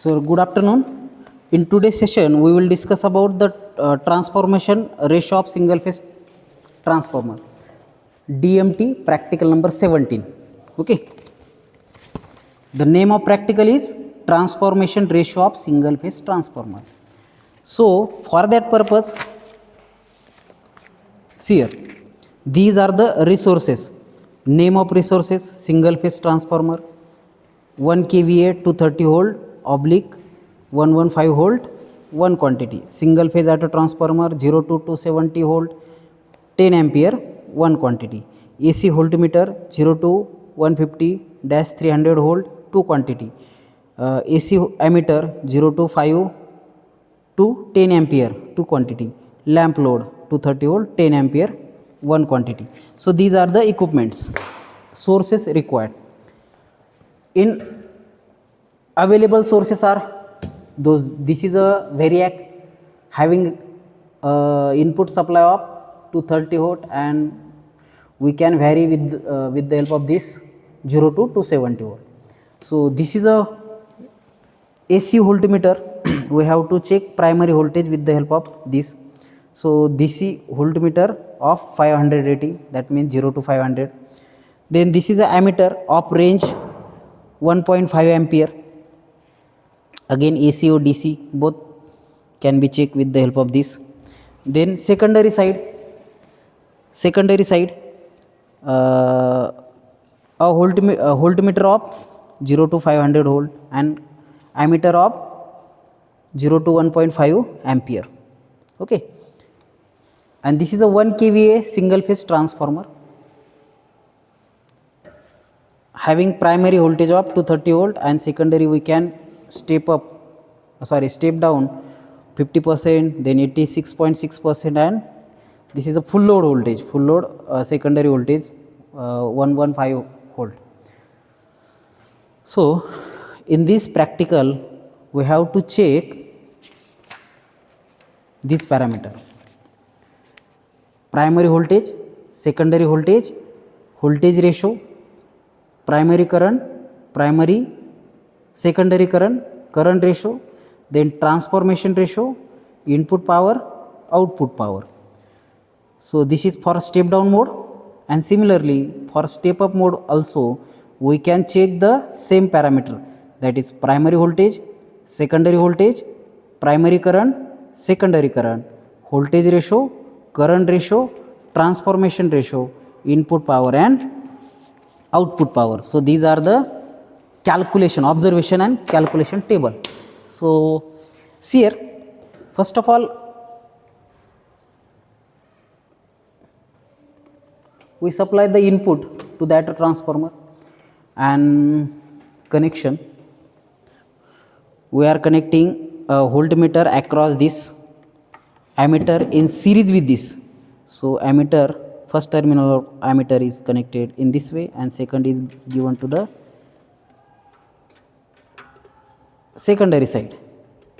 So, good afternoon. In today's session, we will discuss about the transformation ratio of single phase transformer, DMT, practical number 17. Okay. The name of practical is transformation ratio of single phase transformer. So, for that purpose, see here, these are the resources. Name of resources: single phase transformer, 1 kVA 230 volt oblique 115 volt, one quantity. Single phase auto transformer 0 to 270 volt 10 ampere, one quantity. AC voltmeter 0 to 150-300 volt, two quantity. AC ammeter 0 to 5 to 10 ampere, two quantity. Lamp load 230 volt 10 ampere, one quantity. So these are the equipments, sources required. In available sources are those. This is a variac having input supply of 230 volt, and we can vary with the help of this 0 to 270 volt. So this is a AC voltmeter. We have to check primary voltage with the help of this. So DC voltmeter of 500 rating, that means 0 to 500. Then this is a ammeter of range 1.5 ampere. Again AC or DC both can be checked with the help of this. Then secondary side, a voltmeter of 0 to 500 volt and ammeter of 0 to 1.5 ampere. Okay. And this is a 1 kVA single phase transformer having primary voltage of 230 volt, and secondary we can step down 50%, then 86.6%, and this is a full load voltage, secondary voltage 115 volt. So in this practical we have to check this parameter: primary voltage, secondary voltage, voltage ratio, primary current, secondary current ratio, then transformation ratio, input power, output power. So this is for step down mode, and similarly for step up mode also we can check the same parameter, that is primary voltage, secondary voltage, primary current, secondary current, voltage ratio, current ratio, transformation ratio, input power and output power. So these are the calculation, observation and calculation table. So see here, first of all we supply the input to that transformer and connection. We are connecting a voltmeter across this ammeter in series with this. So ammeter, first terminal of ammeter is connected in this way, and second is given to the secondary side.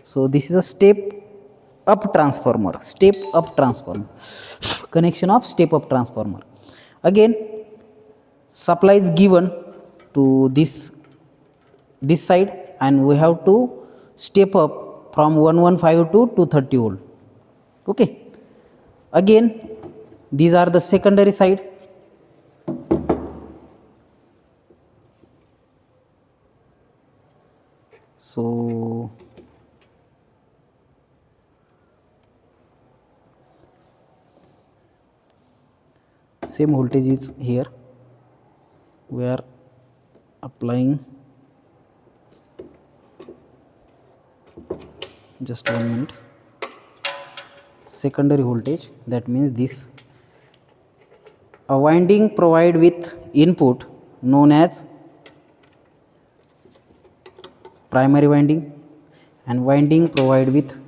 So this is a step up transformer, connection of step up transformer. Again supply is given to this side, and we have to step up from 115 to 230 volt. Okay. Again these are the secondary side. So same voltage is here, we are applying, just 1 minute, secondary voltage, that means this. A winding provided with input known as primary winding, and winding provided with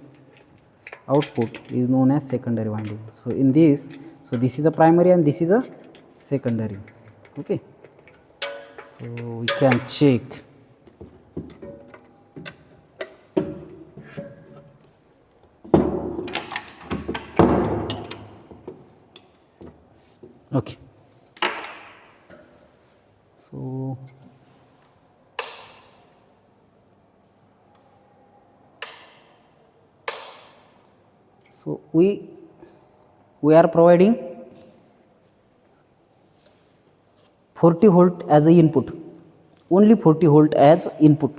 output is known as secondary winding. So in this, so this is a primary and this is a secondary. Okay. So we can check. Okay. So So we are providing 40 volt as a input, only 40 volt as input.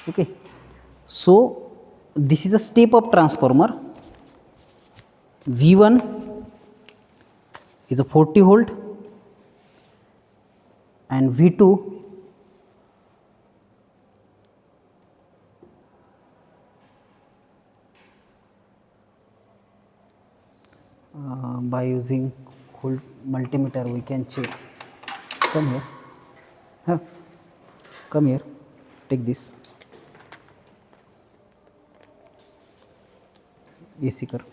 Okay, so this is a step up transformer. V1 is a 40 volt and V2 by using multimeter we can check. Come here. Huh? Come here. Take this. AC कर.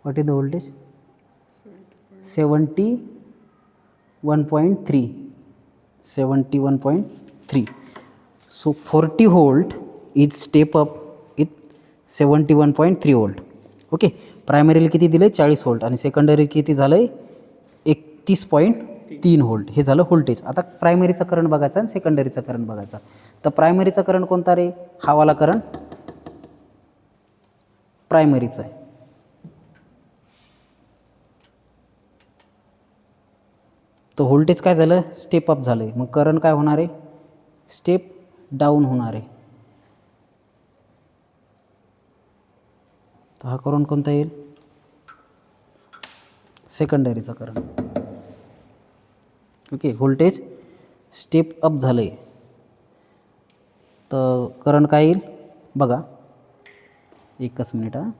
What is the voltage? 71.3. 71.3. So 40 volt is step up with 71.3 volt. Okay, प्रायमरीला किती दिले 40 volt आणि secondary किती झालंय 31.3 volt. हे झालं voltage. आता प्रायमरीचा current बघायचा आणि सेकंडरीचा करंट बघायचा. तर प्रायमरीचा करंट कोणता रे? हा वाला करंट प्रायमरीचा आहे. तर व्होल्टेज काय झालं? स्टेप अप झालं. मग करंट काय होणार आहे? स्टेप डाऊन होणार आहे. तर हा करंट कोणता येईल? सेकंडरीचा current. Okay, voltage step up झालं आहे. तर करंट काय येईल बघा. एकच मिनिट हा.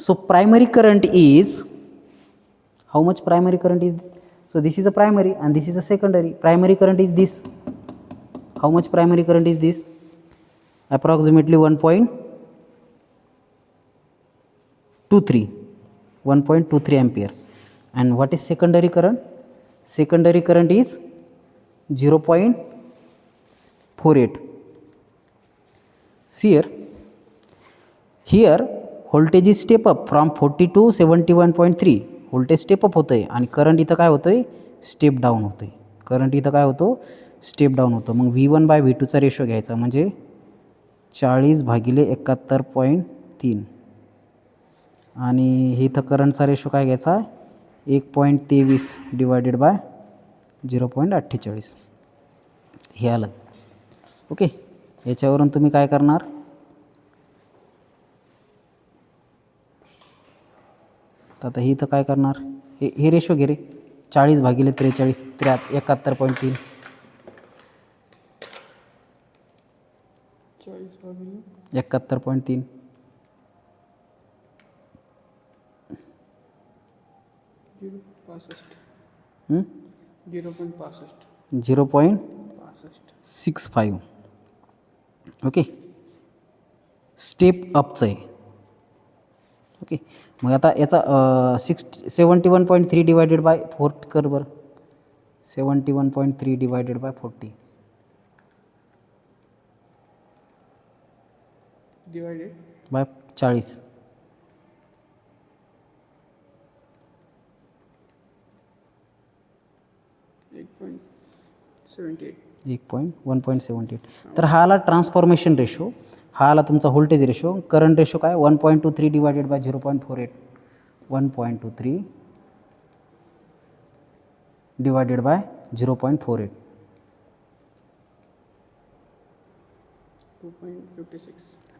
So primary current is, how much primary current is? So this is a primary and this is a secondary. Primary current is this. How much primary current is this? Approximately 1.23. 1.23 ampere. And what is secondary current? Secondary current is 0.48. See here voltage is step up from 40 to 71.3. Voltage step up होतं आहे आणि current इथं काय होतं आहे? Step down होतं आहे. Current इथं काय होतो? स्टेप डाऊन होतं. मग V1/V2चा रेशो घ्यायचा म्हणजे 40/71.3 आणि हे इथं करंटचा रेशो काय घ्यायचा? 1.23 डिवायडेड बाय 0.48. हे आलं. ओके, याच्यावरून तुम्ही काय करणार? तर आता ही इथं काय करणार? हे रेशो घे रे. 40/43 71.3. 71.3 0.65. ओके, स्टेप अपचं आहे. ओके, मग आता याचा 71.3 डिवायडेड बाय 4 कर बरं. 71.3 डिवायडेड बाय 40 डिवायडेड बाय 40. 1.78. तर हा आला ट्रान्सफॉर्मेशन रेशो. हा आला तुमचा व्होल्टेज रेशो. करंट रेशो काय? 1.23 डिवायडेड बाय 0.48. 1.23 divided by 0.48.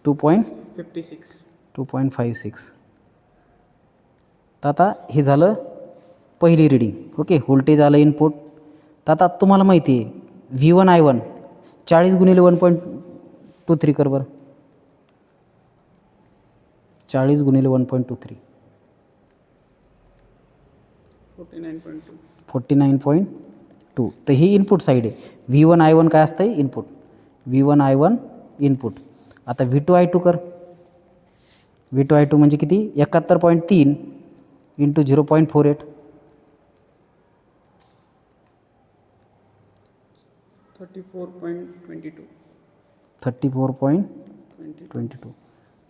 2.56. तर आता हे झालं पहिली रीडिंग. ओके, व्होल्टेज आलं इनपुट. तर आता तुम्हाला माहिती आहे V1 I1 40 गुणिले 1.23 कर बरं. 40 गुणिले 1.23 49.2. तर ही इनपुट साईड आहे. V1 I1 काय असतं? इनपुट. V1 I1 input. आता V2 I2 कर. V2 I2 म्हणजे किती? 71.3 इंटू 0.48. 34.22. 34.22.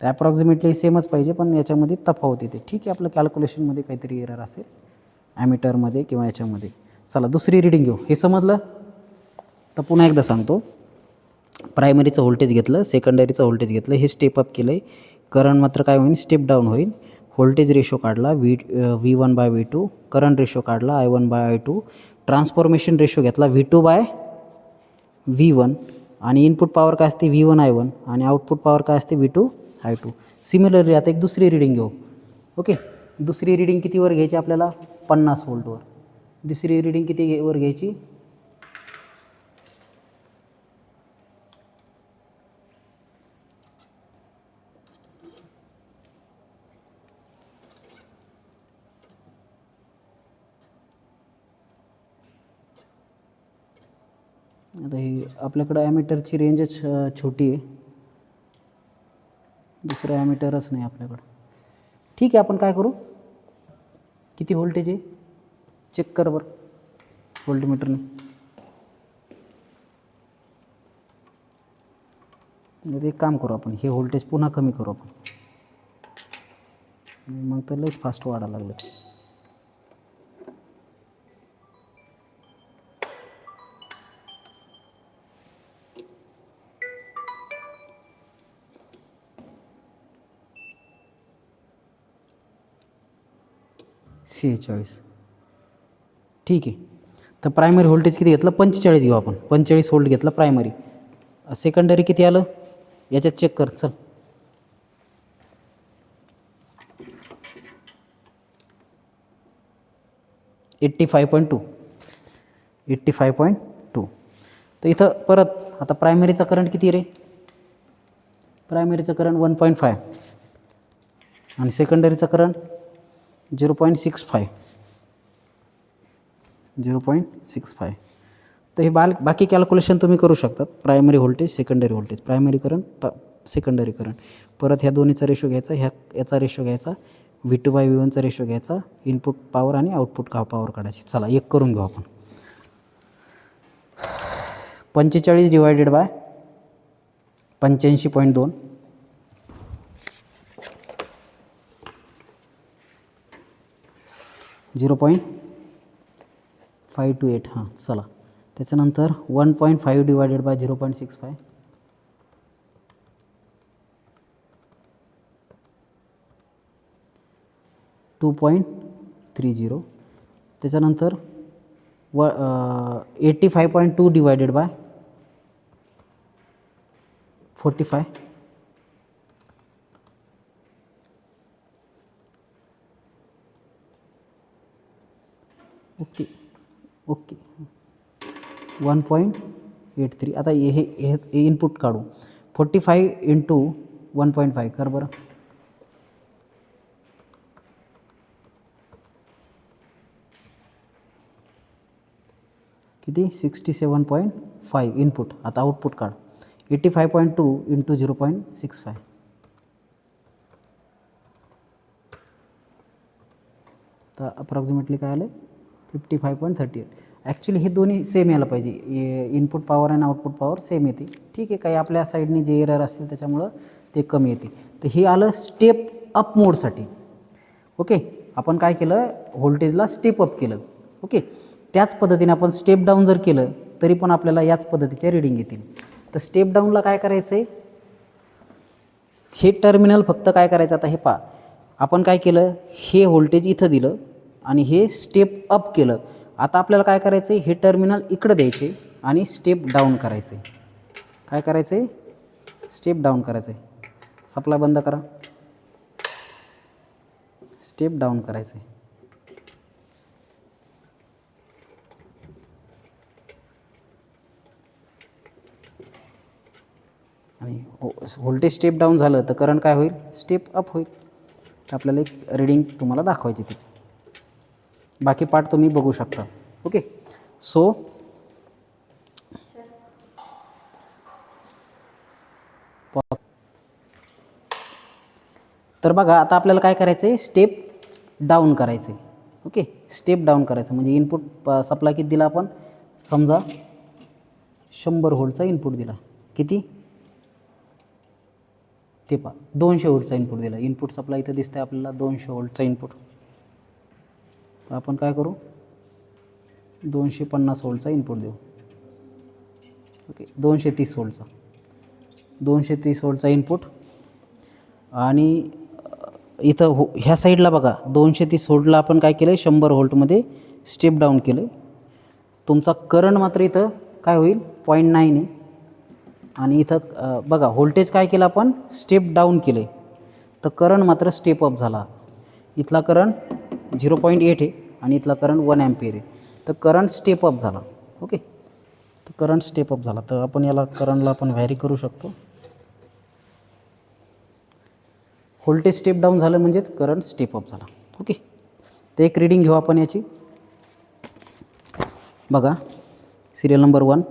तर ॲप्रॉक्सिमेटली सेमच पाहिजे, पण याच्यामध्ये तफावत येते. ठीक आहे, आपलं कॅल्क्युलेशनमध्ये काहीतरी एरर असेल ॲमीटरमध्ये किंवा याच्यामध्ये. चला दुसरी रीडिंग घेऊ. हे समजलं? तर पुन्हा एकदा सांगतो. प्रायमरीचं व्होल्टेज घेतलं, सेकंडरीचं व्होल्टेज घेतलं, हे स्टेप अप केलं आहे. करंट मात्र काय होईल? स्टेप डाऊन होईल. व्होल्टेज रेशो काढला V1/V2, करंट रेशो काढला I1/I2, ट्रान्सफॉर्मेशन रेशो घेतला V2/V1, आणि इनपुट पॉवर काय असते? V1I1, आणि आउटपुट पॉवर काय असते? V2I2. सिमिलरली आता एक दुसरी रीडिंग घेऊ. ओके, दुसरी रीडिंग कितीवर घ्यायची आपल्याला? 50 व्होल्टवर. दुसरी रीडिंग कितीवर घ्यायची? आता ही आपल्याकडं ॲमीटरची रेंजच छोटी आहे, दुसरं ॲमीटरच नाही आपल्याकडं. ठीक आहे, आपण काय करू? किती व्होल्टेज आहे चेक कर बरं व्होल्टमीटरने. एक काम करू आपण, हे व्होल्टेज पुन्हा कमी करू आपण, मग तर लईच फास्ट वाढायला लागलं. 46. ठीक आहे, तर प्रायमरी व्होल्टेज किती घेतलं? 45 घेऊ आपण. 45 व्होल्ट घेतलं प्रायमरी. सेकंडरी किती आलं याच्यात चेक कर. चल, $85.2. तर इथं परत आता प्रायमरीचा करंट किती रे? प्रायमरीचं करंट 1.5 आणि सेकंडरीचं करंट 0.65. तर हे बाकी कॅल्क्युलेशन तुम्ही करू शकतात. Primary voltage, secondary voltage, primary current, secondary current. परत ह्या दोन्हीचा रेशो घ्यायचा, याचा रेशो घ्यायचा, V2/V1चा रेशो घ्यायचा, इनपुट पॉवर आणि आउटपुट पॉवर काढायची. चला एक करून घेऊ आपण. 45 डिवायडेड बाय 85.2 0.528. हां, चला त्याच्यानंतर 1.5 डिवायडेड बाय 0.65 2.30. त्याच्यानंतर 85.2 डिवायडेड बाय 45. ओके 1.83. आता हे इनपुट काढू. 45 × 1.5 कर बरं. किती? 67.5 इनपुट. आता आउटपुट काढ. 85.2 × 0.65. तर अप्रॉक्सिमेटली काय आलं? 55.38. ॲक्च्युली हे दोन्ही सेम यायला पाहिजे. इनपुट पॉवर आणि आउटपुट पॉवर सेम येते. ठीक आहे, काही आपल्या साईडने जे एरर असतील त्याच्यामुळं ते कमी येते. तर हे आलं स्टेप अप मोडसाठी. ओके, आपण काय केलं? व्होल्टेजला स्टेप अप केलं. ओके, त्याच पद्धतीने आपण स्टेप डाऊन जर केलं तरी पण आपल्याला याच पद्धतीच्या रीडिंग येतील. तर स्टेप डाऊनला काय करायचं आहे? हे टर्मिनल फक्त काय करायचं? आता हे पहा, आपण काय केलं? हे व्होल्टेज इथं दिलं आणि हे स्टेप अप केलं. आता आपल्याला काय करायचं आहे? हे टर्मिनल इकडं द्यायचे आणि स्टेप डाऊन करायचे. काय करायचं आहे? स्टेप डाऊन करायचं आहे. सप्लाय बंद करा, स्टेप डाऊन करायचं आहे. आणि व्होल्टेज स्टेप डाऊन झालं तर करंट काय होईल? स्टेप अप होईल. तर आपल्याला एक रीडिंग तुम्हाला दाखवायची ती. बाकी पार्ट तुम्ही बघू शकता. ओके, सो तर बघा, आता आपल्याला काय करायचं आहे? स्टेप डाऊन करायचं आहे. ओके, स्टेप डाऊन करायचं म्हणजे इनपुट सप्लाय किती दिला आपण? समजा 100 व्होल्टचा इनपुट दिला. किती? ते पहा 200 व्होल्टचा इनपुट दिला. इनपुट सप्लाय इथं दिसतं आहे आपल्याला 200 व्होल्टचा इनपुट. तर आपण काय करू, 250 व्होल्टचा इनपुट देऊ. ओके, 230 व्होल्टचा, 230 व्होल्टचा इनपुट. आणि इथं ह्या साईडला बघा 230 व्होल्टला आपण काय केलं आहे, 100 व्होल्टमध्ये स्टेप डाऊन केलं आहे. तुमचा करंट मात्र इथं काय होईल, 0.9 आहे. आणि इथं बघा व्होल्टेज काय केलं आपण, स्टेप डाऊन केलं आहे. तर करंट मात्र स्टेप अप झाला. इथला करंट 0.8 आहे आणि इथला करंट 1 अँपिअर आहे. तर करंट स्टेप अप झाला. ओके, तर करंट स्टेप अप झाला. तर आपण याला करंटला आपण व्हॅरी करू शकतो. व्होल्टेज स्टेप डाऊन झालं म्हणजेच करंट स्टेप अप झाला. ओके, तर एक रीडिंग घेऊ आपण याची. बघा सिरियल नंबर 1,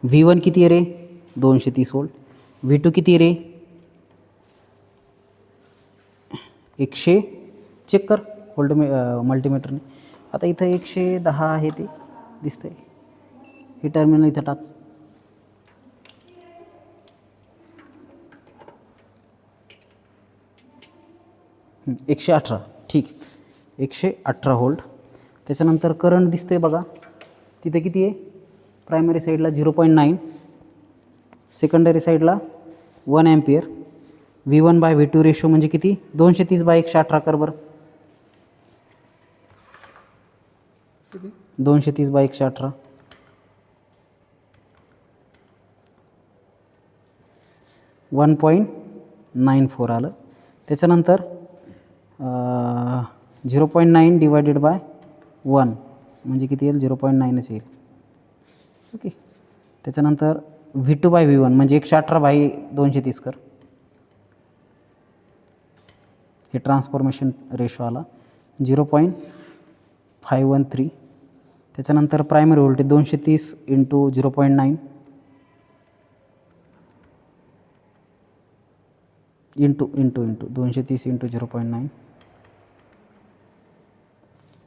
V1 किती आहे रे, 230 व्होल्ट. V2 किती आहे रे, 100, चेक कर मल्टीमीटरने. आता इथं 110 आहे ते दिसतंय. हे टर्मिनल इथं टाक. हं, 118, ठीक, 118 व्होल्ट. त्याच्यानंतर करंट दिसतोय बघा तिथे किती आहे, प्रायमरी साईडला 0.9, सेकंडरी साईडला 1 अँपिअर. V1/V2 रेशो म्हणजे किती, 230/118 कर बरं. 230/118, 1.94 आलं. त्याच्यानंतर 0.9 डिवायडेड बाय 1 म्हणजे किती येईल, 0.9च येईल. ओके, त्याच्यानंतर V2/V1 म्हणजे 118/230 कर. हे ट्रान्सफॉर्मेशन रेशो आला 0.513. त्याच्यानंतर primary voltage 230 into 0.9 into 230 into 0.9,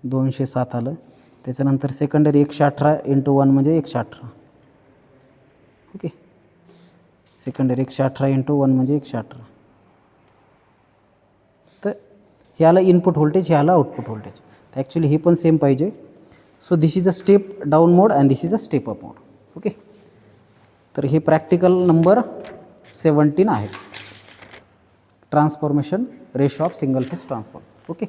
207 आलं. त्याच्यानंतर सेकंडरी 118 इंटू 1 म्हणजे 118. ओके, सेकंडरी 118 इंटू 1 म्हणजे 118. तर हे आलं इनपुट व्होल्टेज, हे आलं आउटपुट व्होल्टेज. तर ॲक्च्युली हे पण सेम पाहिजे. So this is a step down mode and this is a step up mode. Okay, तर हे प्रॅक्टिकल नंबर 17 आहे, transformation ratio of single phase transformer. Okay.